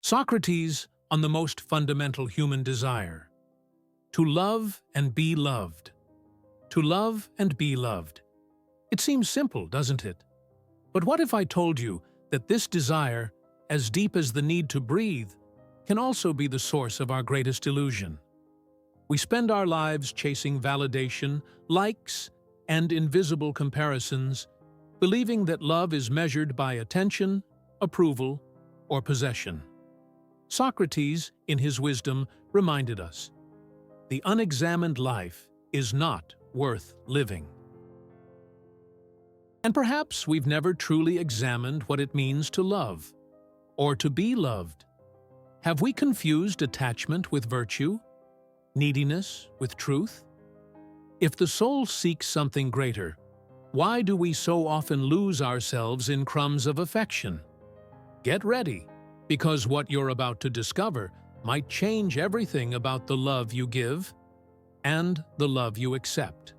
Socrates on the most fundamental human desire: to love and be loved. To love and be loved. It seems simple, doesn't it? But what if I told you that this desire, as deep as the need to breathe, can also be the source of our greatest illusion? We spend our lives chasing validation, likes, and invisible comparisons, believing that love is measured by attention, approval, or possession. Socrates, in his wisdom, reminded us, the unexamined life is not worth living. And perhaps we've never truly examined what it means to love, or to be loved. Have we confused attachment with virtue, neediness with truth? If the soul seeks something greater, why do we so often lose ourselves in crumbs of affection? Get ready, because what you're about to discover might change everything about the love you give and the love you accept.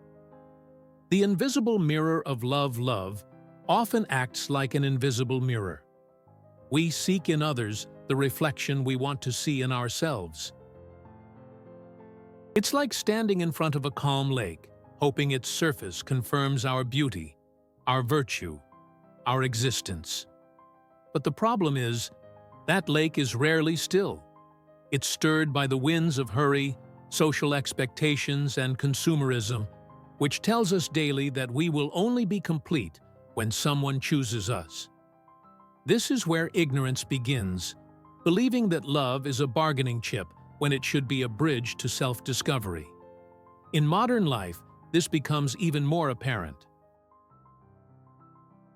The invisible mirror of love often acts like an invisible mirror. We seek in others the reflection we want to see in ourselves. It's like standing in front of a calm lake, hoping its surface confirms our beauty, our virtue, our existence. But the problem is, that lake is rarely still. It's stirred by the winds of hurry, social expectations, and consumerism, which tells us daily that we will only be complete when someone chooses us. This is where ignorance begins, believing that love is a bargaining chip when it should be a bridge to self-discovery. In modern life, this becomes even more apparent.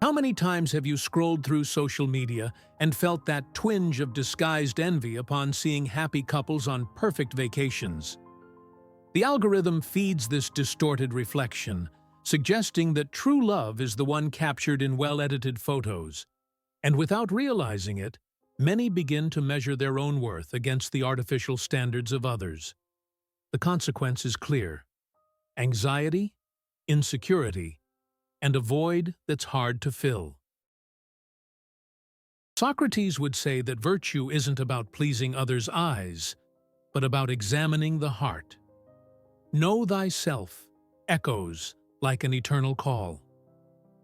How many times have you scrolled through social media and felt that twinge of disguised envy upon seeing happy couples on perfect vacations? The algorithm feeds this distorted reflection, suggesting that true love is the one captured in well-edited photos. And without realizing it, many begin to measure their own worth against the artificial standards of others. The consequence is clear: anxiety, insecurity, and a void that's hard to fill. Socrates would say that virtue isn't about pleasing others' eyes, but about examining the heart. Know thyself echoes like an eternal call.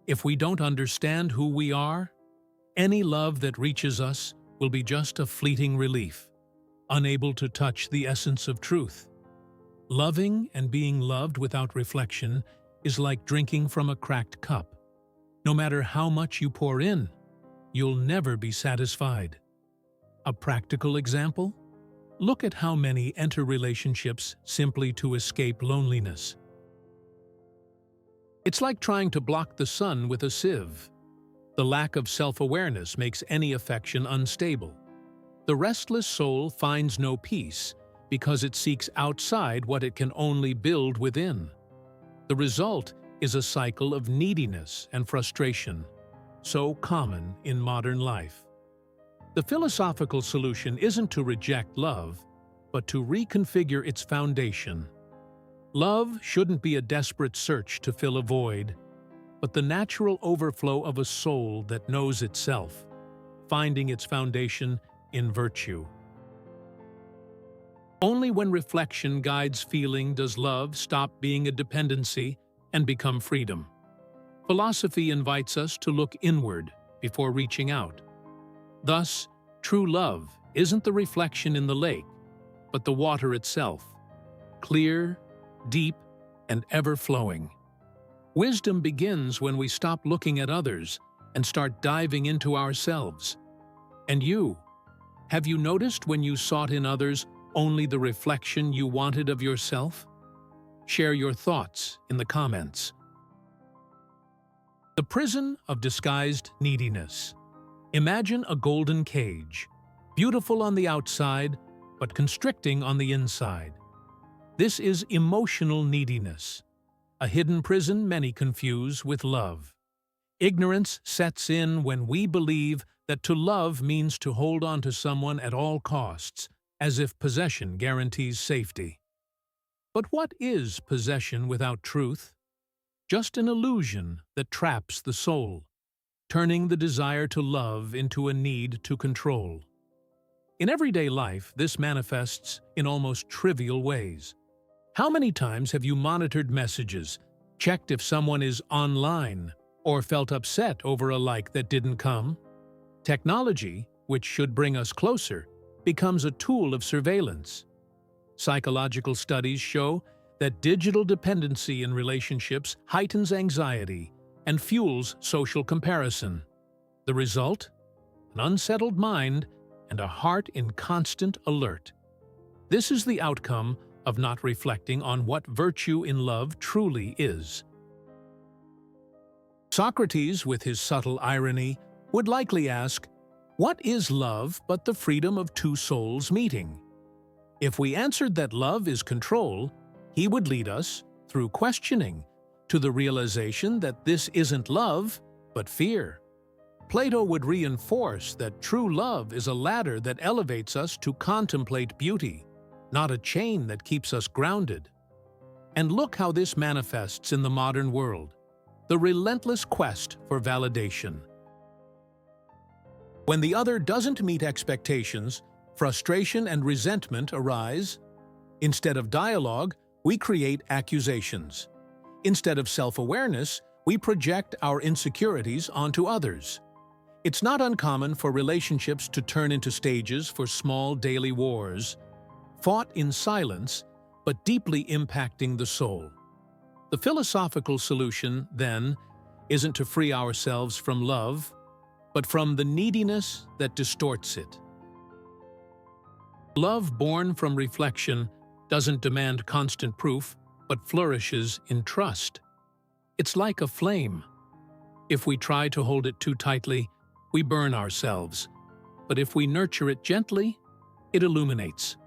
If we don't understand who we are, any love that reaches us will be just a fleeting relief, unable to touch the essence of truth. Loving and being loved without reflection is like drinking from a cracked cup. No matter how much you pour in, you'll never be satisfied. A practical example? Look at how many enter relationships simply to escape loneliness. It's like trying to block the sun with a sieve. The lack of self-awareness makes any affection unstable. The restless soul finds no peace because it seeks outside what it can only build within. The result is a cycle of neediness and frustration, so common in modern life. The philosophical solution isn't to reject love, but to reconfigure its foundation. Love shouldn't be a desperate search to fill a void, but the natural overflow of a soul that knows itself, finding its foundation in virtue. Only when reflection guides feeling does love stop being a dependency and become freedom. Philosophy invites us to look inward before reaching out. Thus, true love isn't the reflection in the lake, but the water itself, clear, deep, and ever-flowing. Wisdom begins when we stop looking at others and start diving into ourselves. And you, have you noticed when you sought in others only the reflection you wanted of yourself? Share your thoughts in the comments. The prison of disguised neediness. Imagine a golden cage, beautiful on the outside, but constricting on the inside. This is emotional neediness, a hidden prison many confuse with love. Ignorance sets in when we believe that to love means to hold on to someone at all costs, as if possession guarantees safety. But what is possession without truth? Just an illusion that traps the soul, turning the desire to love into a need to control. In everyday life, this manifests in almost trivial ways. How many times have you monitored messages, checked if someone is online, or felt upset over a like that didn't come? Technology, which should bring us closer, becomes a tool of surveillance. Psychological studies show that digital dependency in relationships heightens anxiety and fuels social comparison. The result? An unsettled mind and a heart in constant alert. This is the outcome of not reflecting on what virtue in love truly is. Socrates, with his subtle irony, would likely ask, "What is love but the freedom of two souls meeting?" If we answered that love is control, he would lead us, through questioning, to the realization that this isn't love, but fear. Plato would reinforce that true love is a ladder that elevates us to contemplate beauty, not a chain that keeps us grounded. And look how this manifests in the modern world, the relentless quest for validation. When the other doesn't meet expectations, frustration and resentment arise. Instead of dialogue, we create accusations. Instead of self-awareness, we project our insecurities onto others. It's not uncommon for relationships to turn into stages for small daily wars, fought in silence, but deeply impacting the soul. The philosophical solution, then, isn't to free ourselves from love, but from the neediness that distorts it. Love born from reflection doesn't demand constant proof, but flourishes in trust. It's like a flame. If we try to hold it too tightly, we burn ourselves. But if we nurture it gently, it illuminates.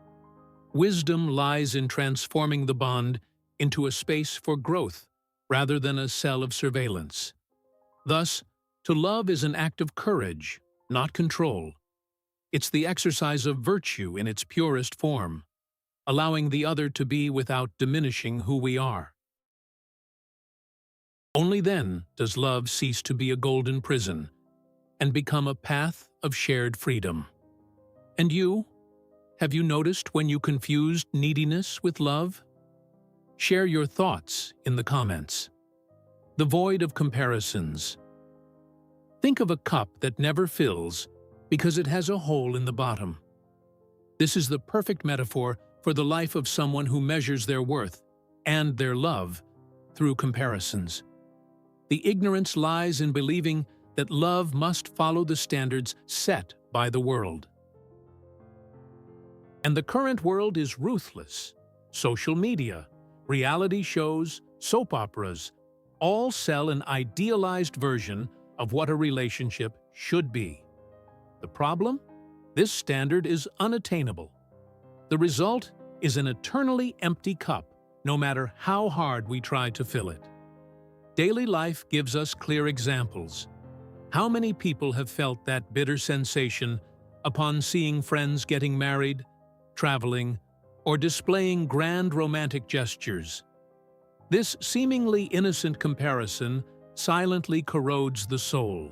Wisdom lies in transforming the bond into a space for growth rather than a cell of surveillance. Thus, to love is an act of courage, not control. It's the exercise of virtue in its purest form, allowing the other to be without diminishing who we are. Only then does love cease to be a golden prison and become a path of shared freedom. And you? Have you noticed when you confused neediness with love? Share your thoughts in the comments. The void of comparisons. Think of a cup that never fills because it has a hole in the bottom. This is the perfect metaphor for the life of someone who measures their worth and their love through comparisons. The ignorance lies in believing that love must follow the standards set by the world. And the current world is ruthless. Social media, reality shows, soap operas, all sell an idealized version of what a relationship should be. The problem? This standard is unattainable. The result is an eternally empty cup, no matter how hard we try to fill it. Daily life gives us clear examples. How many people have felt that bitter sensation upon seeing friends getting married, traveling, or displaying grand romantic gestures? This seemingly innocent comparison silently corrodes the soul.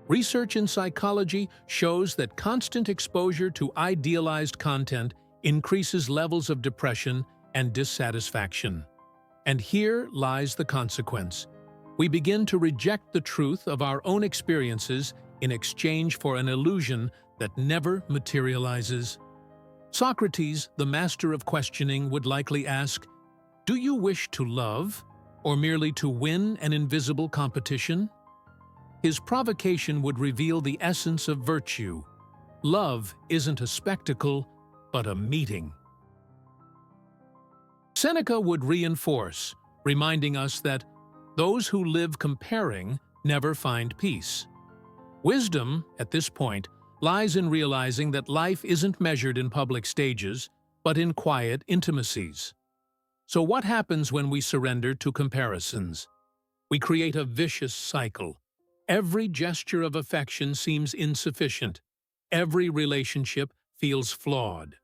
Research in psychology shows that constant exposure to idealized content increases levels of depression and dissatisfaction. And here lies the consequence. We begin to reject the truth of our own experiences in exchange for an illusion that never materializes. Socrates, the master of questioning, would likely ask, "Do you wish to love, or merely to win an invisible competition?" His provocation would reveal the essence of virtue. Love isn't a spectacle, but a meeting. Seneca would reinforce, reminding us that those who live comparing never find peace. Wisdom, at this point, lies in realizing that life isn't measured in public stages, but in quiet intimacies. So what happens when we surrender to comparisons? We create a vicious cycle. Every gesture of affection seems insufficient. Every relationship feels flawed.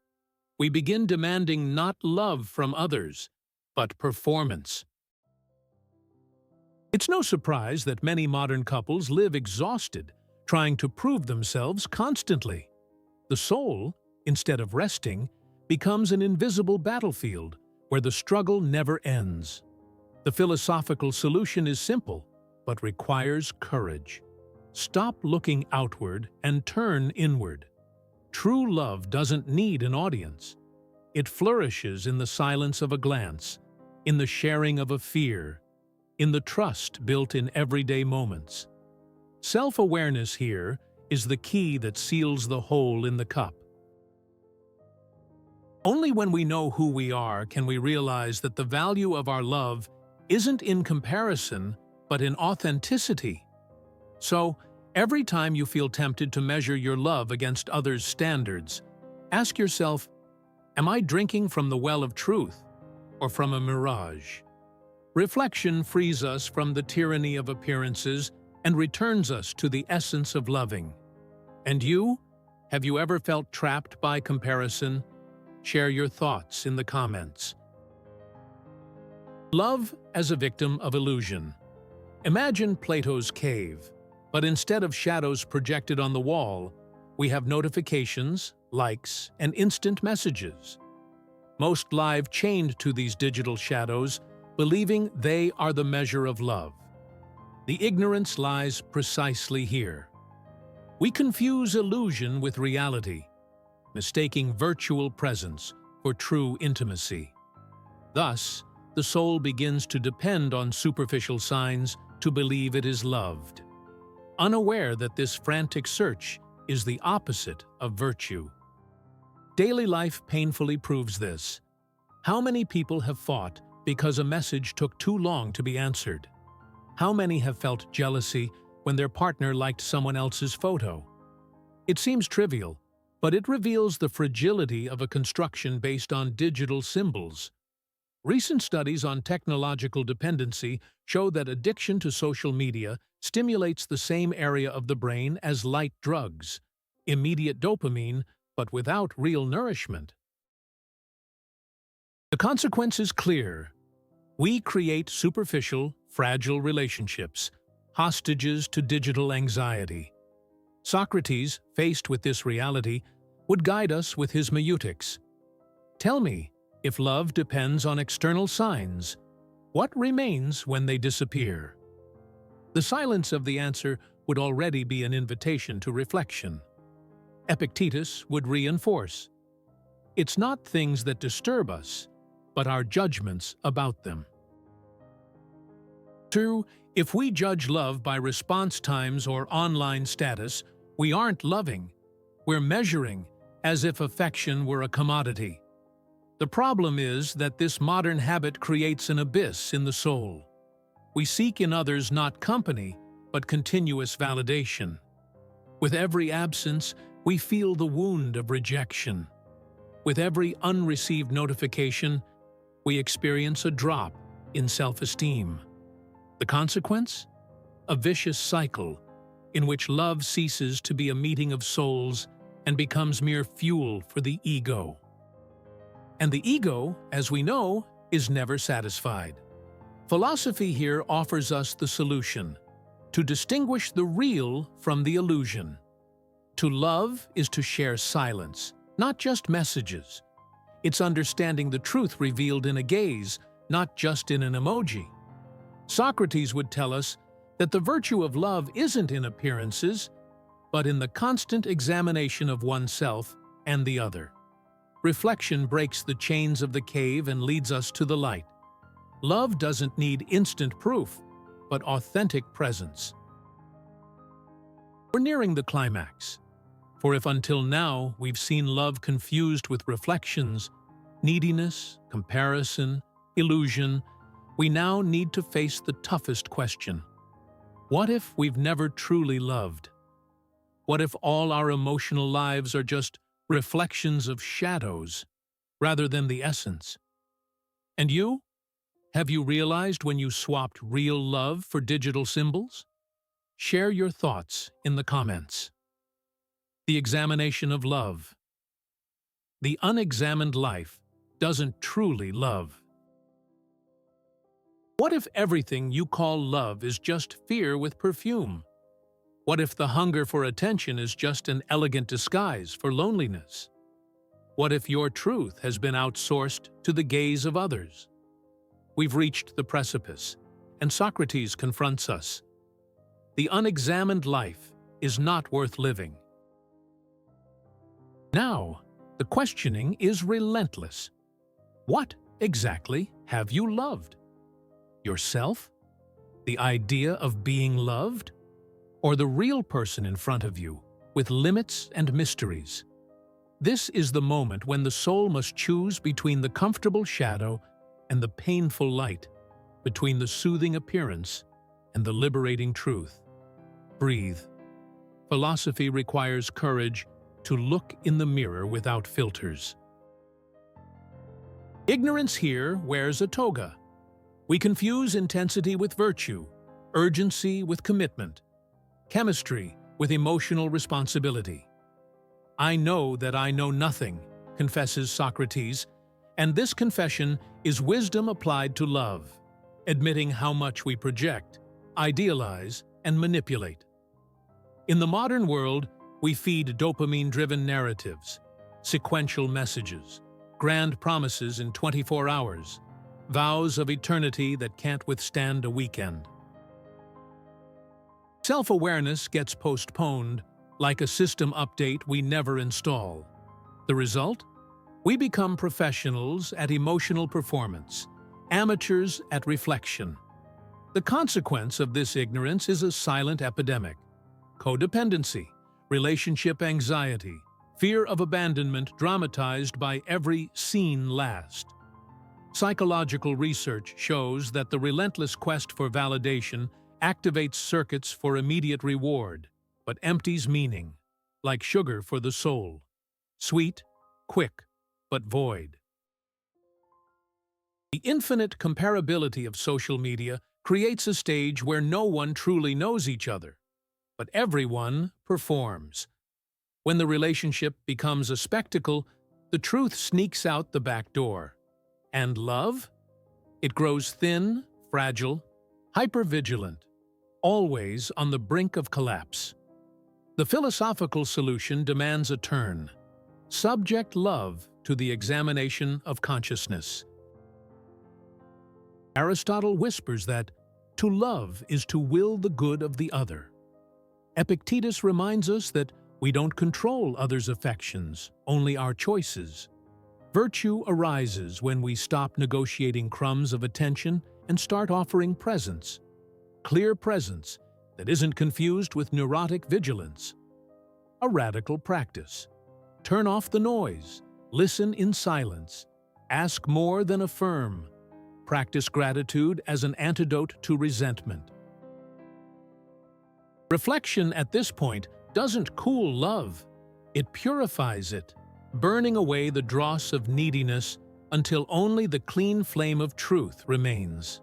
We begin demanding not love from others, but performance. It's no surprise that many modern couples live exhausted, trying to prove themselves constantly. The soul, instead of resting, becomes an invisible battlefield where the struggle never ends. The philosophical solution is simple, but requires courage. Stop looking outward and turn inward. True love doesn't need an audience. It flourishes in the silence of a glance, in the sharing of a fear, in the trust built in everyday moments. Self-awareness here is the key that seals the hole in the cup. Only when we know who we are can we realize that the value of our love isn't in comparison, but in authenticity. So, every time you feel tempted to measure your love against others' standards, ask yourself, am I drinking from the well of truth or from a mirage? Reflection frees us from the tyranny of appearances and returns us to the essence of loving. And you? Have you ever felt trapped by comparison? Share your thoughts in the comments. Love as a victim of illusion. Imagine Plato's cave, but instead of shadows projected on the wall, we have notifications, likes, and instant messages. Most live chained to these digital shadows, believing they are the measure of love. The ignorance lies precisely here. We confuse illusion with reality, mistaking virtual presence for true intimacy. Thus, the soul begins to depend on superficial signs to believe it is loved, unaware that this frantic search is the opposite of virtue. Daily life painfully proves this. How many people have fought because a message took too long to be answered? How many have felt jealousy when their partner liked someone else's photo? It seems trivial, but it reveals the fragility of a construction based on digital symbols. Recent studies on technological dependency show that addiction to social media stimulates the same area of the brain as light drugs, immediate dopamine, but without real nourishment. The consequence is clear. We create superficial, fragile relationships, hostages to digital anxiety. Socrates, faced with this reality, would guide us with his meutics. Tell me, if love depends on external signs, what remains when they disappear? The silence of the answer would already be an invitation to reflection. Epictetus would reinforce, it's not things that disturb us, but our judgments about them. True, if we judge love by response times or online status, we aren't loving. We're measuring, as if affection were a commodity. The problem is that this modern habit creates an abyss in the soul. We seek in others not company, but continuous validation. With every absence, we feel the wound of rejection. With every unreceived notification, we experience a drop in self-esteem. The consequence? A vicious cycle in which love ceases to be a meeting of souls and becomes mere fuel for the ego. And the ego, as we know, is never satisfied. Philosophy here offers us the solution: to distinguish the real from the illusion. To love is to share silence, not just messages. It's understanding the truth revealed in a gaze, not just in an emoji. Socrates would tell us that the virtue of love isn't in appearances, but in the constant examination of oneself and the other. Reflection breaks the chains of the cave and leads us to the light. Love doesn't need instant proof, but authentic presence. We're nearing the climax. For if until now we've seen love confused with reflections, neediness, comparison, illusion, we now need to face the toughest question. What if we've never truly loved? What if all our emotional lives are just reflections of shadows, rather than the essence? And you? Have you realized when you swapped real love for digital symbols? Share your thoughts in the comments. The examination of love. The unexamined life doesn't truly love. What if everything you call love is just fear with perfume? What if the hunger for attention is just an elegant disguise for loneliness? What if your truth has been outsourced to the gaze of others? We've reached the precipice, and Socrates confronts us. The unexamined life is not worth living. Now, the questioning is relentless. What exactly have you loved? Yourself? The idea of being loved? Or the real person in front of you, with limits and mysteries? This is the moment when the soul must choose between the comfortable shadow and the painful light, between the soothing appearance and the liberating truth. Breathe. Philosophy requires courage to look in the mirror without filters. Ignorance here wears a toga. We confuse intensity with virtue, urgency with commitment, chemistry with emotional responsibility. I know that I know nothing, confesses Socrates, and this confession is wisdom applied to love, admitting how much we project, idealize, and manipulate. In the modern world, we feed dopamine-driven narratives, sequential messages, grand promises in 24 hours, vows of eternity that can't withstand a weekend. Self-awareness gets postponed like a system update we never install. The result? We become professionals at emotional performance, amateurs at reflection. The consequence of this ignorance is a silent epidemic: codependency, relationship anxiety, fear of abandonment dramatized by every seen last. Psychological research shows that the relentless quest for validation activates circuits for immediate reward, but empties meaning, like sugar for the soul. Sweet, quick, but void. The infinite comparability of social media creates a stage where no one truly knows each other, but everyone performs. When the relationship becomes a spectacle, the truth sneaks out the back door. And love? It grows thin, fragile, hypervigilant, always on the brink of collapse. The philosophical solution demands a turn. Subject love to the examination of consciousness. Aristotle whispers that to love is to will the good of the other. Epictetus reminds us that we don't control others' affections, only our choices. Virtue arises when we stop negotiating crumbs of attention and start offering presence. Clear presence that isn't confused with neurotic vigilance. A radical practice. Turn off the noise, listen in silence, ask more than affirm. Practice gratitude as an antidote to resentment. Reflection at this point doesn't cool love, it purifies it, burning away the dross of neediness until only the clean flame of truth remains.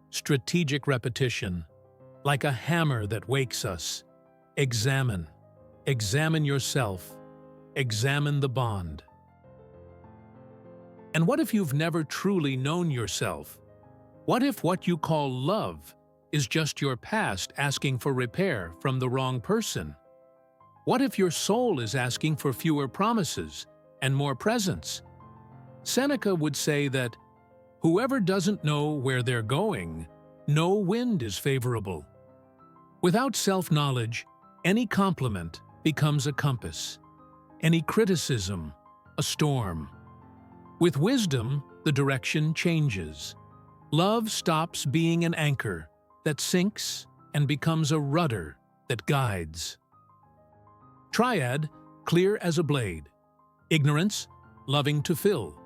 Strategic repetition, like a hammer that wakes us. Examine. Examine yourself. Examine the bond. And what if you've never truly known yourself? What if what you call love is just your past asking for repair from the wrong person? What if your soul is asking for fewer promises and more presence? Seneca would say that whoever doesn't know where they're going, no wind is favorable. Without self-knowledge, any compliment becomes a compass, any criticism a storm. With wisdom, the direction changes. Love stops being an anchor that sinks and becomes a rudder that guides. Triad, clear as a blade. Ignorance, loving to fill.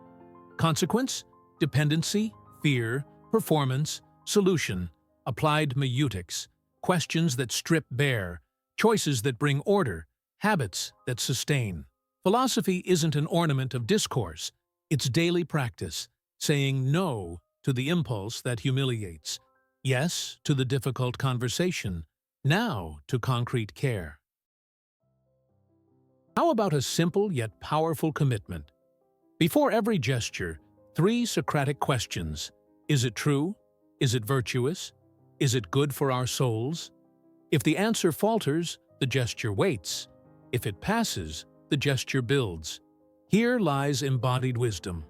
Consequence, dependency, fear, performance, solution, applied meutics, questions that strip bare, choices that bring order, habits that sustain. Philosophy isn't an ornament of discourse, it's daily practice, saying no to the impulse that humiliates, yes to the difficult conversation, now to concrete care. How about a simple yet powerful commitment? Before every gesture, 3 Socratic questions. Is it true? Is it virtuous? Is it good for our souls? If the answer falters, the gesture waits. If it passes, the gesture builds. Here lies embodied wisdom.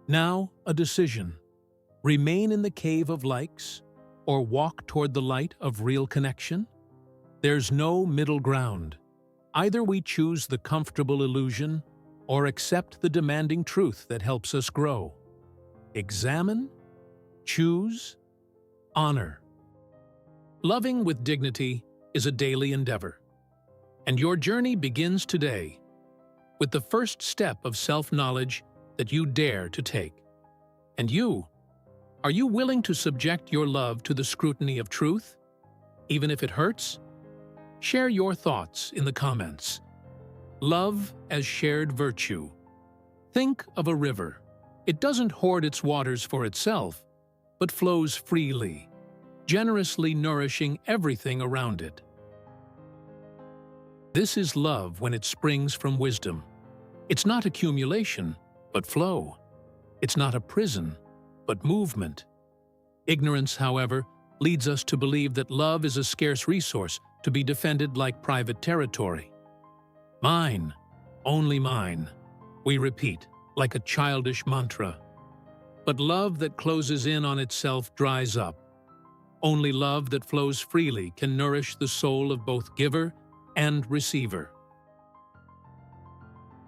Now, a decision. Remain in the cave of likes, or walk toward the light of real connection? There's no middle ground. Either we choose the comfortable illusion, or accept the demanding truth that helps us grow. Examine, choose, honor. Loving with dignity is a daily endeavor, and your journey begins today with the first step of self-knowledge that you dare to take. And you, are you willing to subject your love to the scrutiny of truth, even if it hurts? Share your thoughts in the comments. Love as shared virtue. Think of a river. It doesn't hoard its waters for itself, but flows freely, generously nourishing everything around it. This is love when it springs from wisdom. It's not accumulation, but flow. It's not a prison, but movement. Ignorance, however, leads us to believe that love is a scarce resource to be defended like private territory. Mine, only mine, we repeat, like a childish mantra. But love that closes in on itself dries up. Only love that flows freely can nourish the soul of both giver and receiver.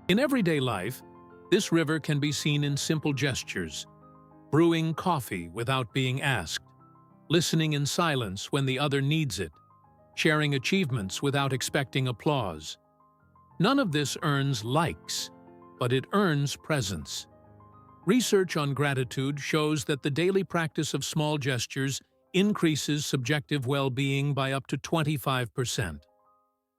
In everyday life, this river can be seen in simple gestures: brewing coffee without being asked, listening in silence when the other needs it, sharing achievements without expecting applause. None of this earns likes, but it earns presence. Research on gratitude shows that the daily practice of small gestures increases subjective well-being by up to 25%.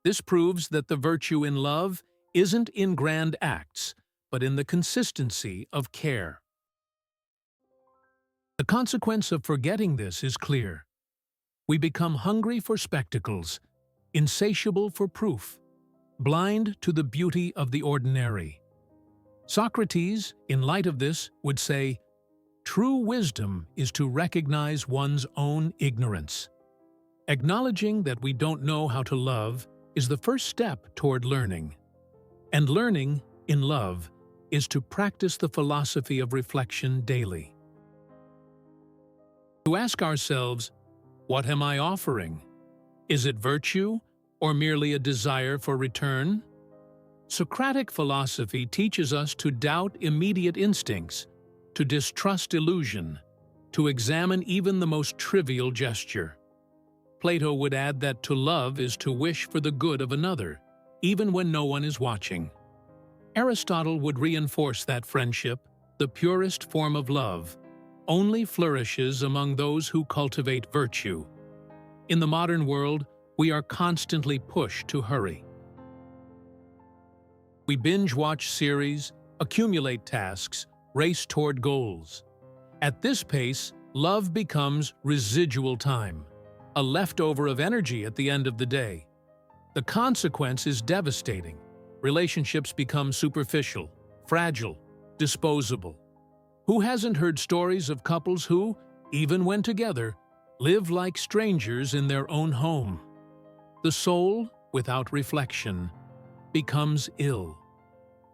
This proves that the virtue in love isn't in grand acts, but in the consistency of care. The consequence of forgetting this is clear. We become hungry for spectacles, insatiable for proof, blind to the beauty of the ordinary. Socrates, in light of this, would say, "True wisdom is to recognize one's own ignorance." Acknowledging that we don't know how to love is the first step toward learning. And learning, in love, is to practice the philosophy of reflection daily. To ask ourselves, what am I offering? Is it virtue or merely a desire for return? Socratic philosophy teaches us to doubt immediate instincts, to distrust illusion, to examine even the most trivial gesture. Plato would add that to love is to wish for the good of another, even when no one is watching. Aristotle would reinforce that friendship, the purest form of love, only flourishes among those who cultivate virtue. In the modern world, we are constantly pushed to hurry. We binge-watch series, accumulate tasks, race toward goals. At this pace, love becomes residual time, a leftover of energy at the end of the day. The consequence is devastating. Relationships become superficial, fragile, disposable. Who hasn't heard stories of couples who, even when together, live like strangers in their own home? The soul, without reflection, becomes ill.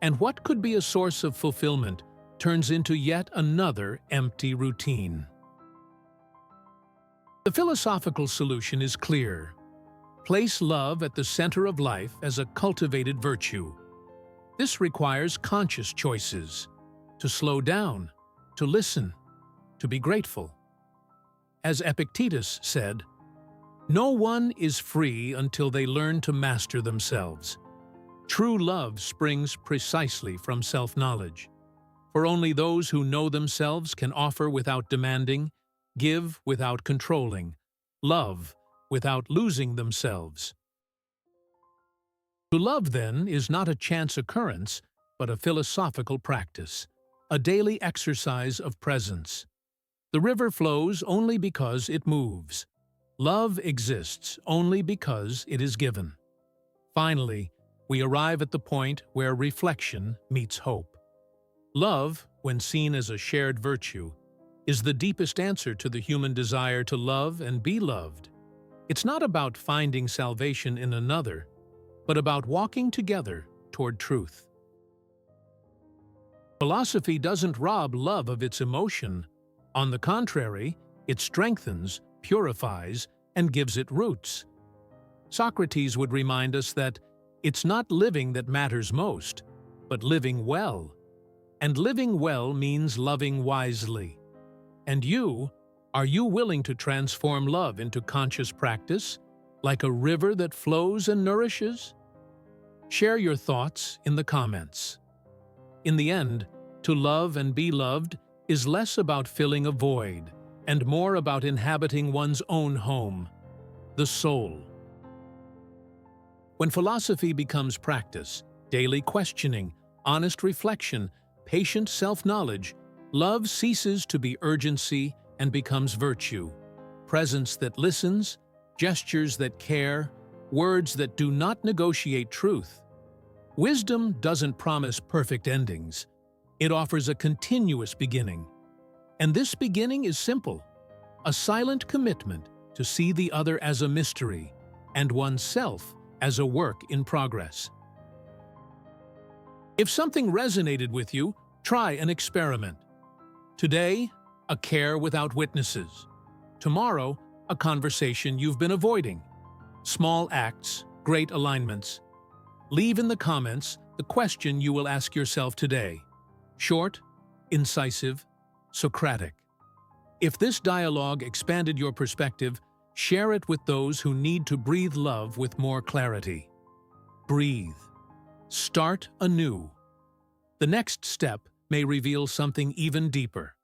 And what could be a source of fulfillment turns into yet another empty routine. The philosophical solution is clear. Place love at the center of life as a cultivated virtue. This requires conscious choices: to slow down, to listen, to be grateful. As Epictetus said, "No one is free until they learn to master themselves." True love springs precisely from self-knowledge. For only those who know themselves can offer without demanding, give without controlling, love without losing themselves. To love, then, is not a chance occurrence, but a philosophical practice, a daily exercise of presence. The river flows only because it moves. Love exists only because it is given. Finally, we arrive at the point where reflection meets hope. Love, when seen as a shared virtue, is the deepest answer to the human desire to love and be loved. It's not about finding salvation in another, but about walking together toward truth. Philosophy doesn't rob love of its emotion. On the contrary, it strengthens, purifies, and gives it roots. Socrates would remind us that it's not living that matters most, but living well. And living well means loving wisely. And you, are you willing to transform love into conscious practice, like a river that flows and nourishes? Share your thoughts in the comments. In the end, to love and be loved is less about filling a void and more about inhabiting one's own home, the soul. When philosophy becomes practice, daily questioning, honest reflection, patient self-knowledge, love ceases to be urgency and becomes virtue, presence that listens, gestures that care, words that do not negotiate truth. Wisdom doesn't promise perfect endings. It offers a continuous beginning. And this beginning is simple, a silent commitment to see the other as a mystery and oneself as a work in progress. If something resonated with you, try an experiment. Today, a care without witnesses. Tomorrow, a conversation you've been avoiding. Small acts, great alignments. Leave in the comments the question you will ask yourself today. Short, incisive, Socratic. If this dialogue expanded your perspective, share it with those who need to breathe love with more clarity. Breathe. Start anew. The next step may reveal something even deeper.